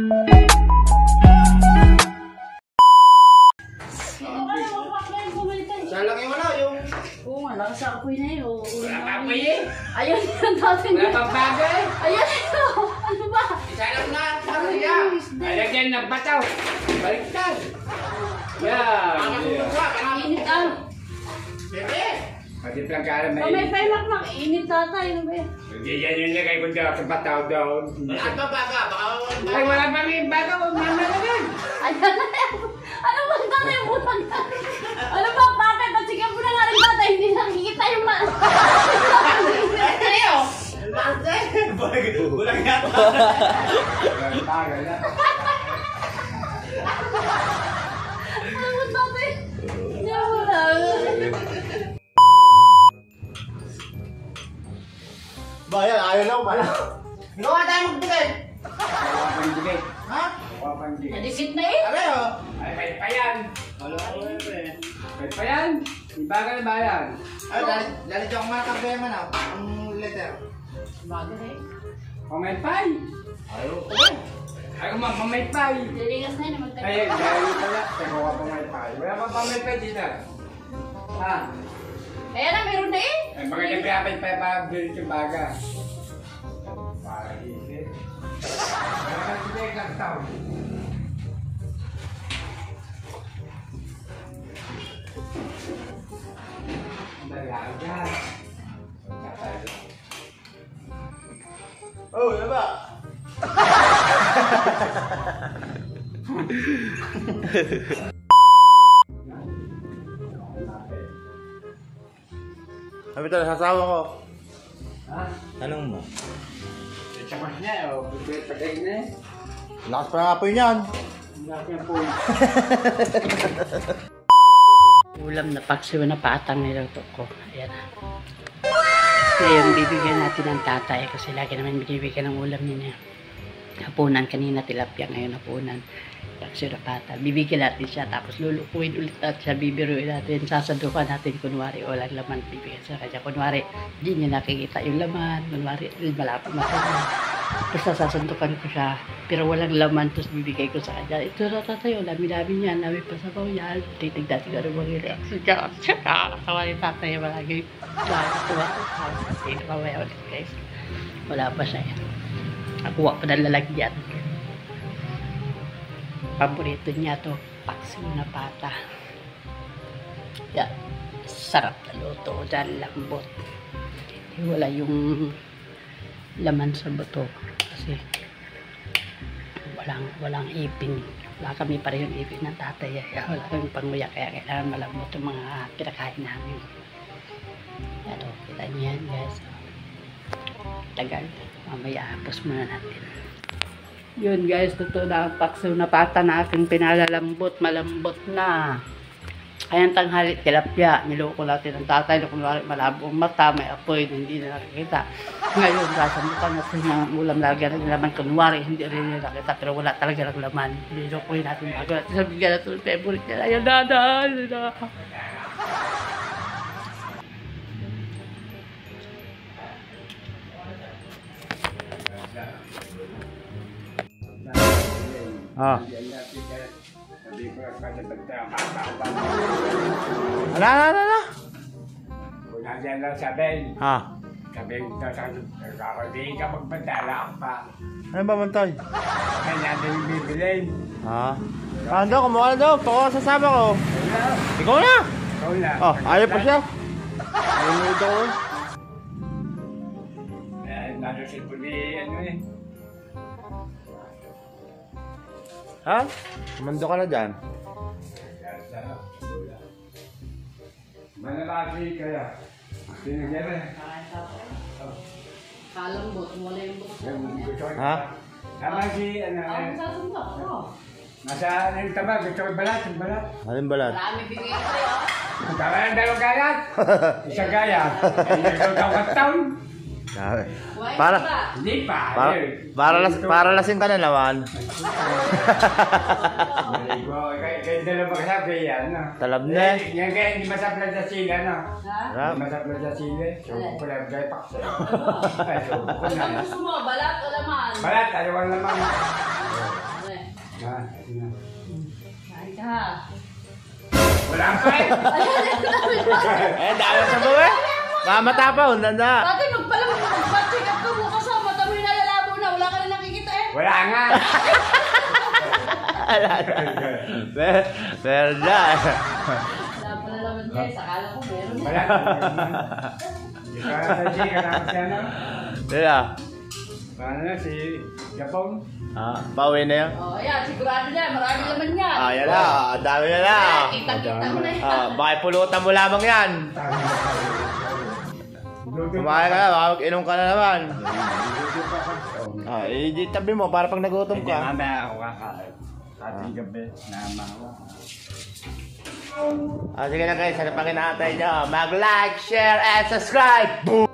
Sa apoy na yun. Wala pa apoy eh. Ayun yung dating. Wala pang bagay. Ayun yun. Ano ba? Isa lang na. Saraya. Alagyan ng bataw. Baliktad. Yan. Init ah. Bebe. Pati lang karam na May paimak-mak. Init tatay. Ano ba yan? Hindi yan yung lagay ko daw sa bataw daw. Wala pa baga. Ay wala pa rin baga. Huwag mamalagan. Ayan na yan. Ano ba tatay? Butang ka. Ano ba? Bakit? Pasigan mo na nga rin tatay. Hindi nakikita yung ma... Ano? Bulang yata. Tagal na. Ano ba tatay? Hindi mo na. Ba yan, ayaw lang pala. Ginawa tayo magbigay. Gawa pang bigay. Ha? Gawa pang bigay. Nadikit na eh. Aray o. Ay, may pa yan. May pa yan. Ibaga na ba yan? Ay, lalito akong mga kabema na. Ang letter. Bagay eh. Pamaypay. Ayaw. Ayaw mo, pamaypay. Diligas na yun. Magtagal. Ay, dahil pala. Teko ka pamaypay. Wala pa pamaypay dito. Ha? Kaya na, meron na eh. Ay, mga nagpapay pa pa bilit yung baga. Para isip. Wala ka sige, kaktaw. Ang dalaga. Oh, yan ba? Sabi talaga sa asawa ko. Ha? Tanong mo. Tsaka niya, o. Pagkakagay na eh. Lakas pa nga po yan. Ang laki ang po. Ulam na paksiw na patang niluto ko. Ayan. Ngayon, bibigyan natin ng tatay kasi lagi naman binibigyan ng ulam niya. Hapunan kanina, tilapia ngayon hapunan. Paksiw na pata. Bibigyan natin siya tapos lulukuin ulit natin siya. Bibiruin natin. Sasandukan natin kunwari walang laman. Bibigyan sa kanya. Kunwari, hindi niya nakikita yung laman. Kunwari, malapit na. Tapos sasandukan ko siya. Pero walang laman. Tapos bibigay ko sa kanya. Ito na tatayo. Dami-dami niya. Dami pa sa yan. Titignan ko ano mga reaction siya. Nakakawa yung tatay. Malagi. Nakakatuwa. Hindi mamaya ulit guys. Wala pa siya yan. Nakuha pa ng lalagyan. Paborito niya to. Paksiw na pata. Yan. Sarap na luto. Dahil lambot. Wala yung laman sa buto. Kasi walang ipin. Wala kami pa rin yung ipin ng tatay. Wala kami panguya. Kaya kailangan malambot yung mga pinakain namin. Yan o. Kita niyo yan guys. Tagal. Mamaya hapos muna natin. Yun guys. Totoo na ang paksiw na pata na aking pinalalambot. Malambot na. Ayan tanghali, tilapia. Niloko natin ang tatay. Kunwari malabo ang mata, may apoy, hindi na nakikita. Ngayon, sasamukan natin ng ulam lagyan ng laman. Kunwari, hindi rin nila nakita. Pero wala talaga ng laman. Nilokohin natin bago natin. Sabihin natin yung favorite nila. Ayan na. Ah. Ala. Kung nandiyan lang sabihin. Ah. Sabihin ko sa hindi ka magpadala pa. Ano ba mantay? Kaya natin yung bibilin. Ah. Ano kumuha na daw? Pako sasama ko. Ikaw na. Ikaw na. Oh, ayaw pa siya. Ayaw ko. Nado si Puli, ano eh. Ha? Kumando ka na dyan. Manalaki kaya. Sinigyan eh. Kalambot. Wala yung buto. Ha? Tama si, ano eh. Nasa, ano tama, gusto ko balat, yung balat. Alin balat? Marami bigay ko sa'yo. Tama ng dalawang gayat. Isang gaya. Ay, nagawang taon. Para Hindi pa. para lasing ka na naman. Kaya dalawa kasabi yan, no? Talab na. Yan kaya hindi masaplan sa sila, no? Ha? Hindi masaplan sa sila. So, pala gaya paksa. Ay, so, Ano gusto mo? Balat o laman? balat, ayaw naman. Kain ka. Wala pa eh. Eh, dami sa buwi. Mamata pa, nanda. Dati magpa-check up ka bukas ha. Mata mo yung nalalabo na. Wala ka na nakikita eh. Wala nga. Merda. Wala pa na naman guys. Akala ko meron. Wala. Di ka sa G, karami siya na. Dila. Paano na si Japong? Pauwi na yan. Oh, ayan. Sigurado na. Marami naman yan. Yan na. Ang dami na na. Kita-kita mo na yan. Bakit pulutan mo lamang yan? Kumain ka na, baka mag-inom ka na naman. Tabi mo para pag nagutom Hindi, ka. mamaya ako kakain. Ating gabi, namawa. Sige na guys, ano pang inaantay nyo? Mag-like, share, and subscribe! Boom!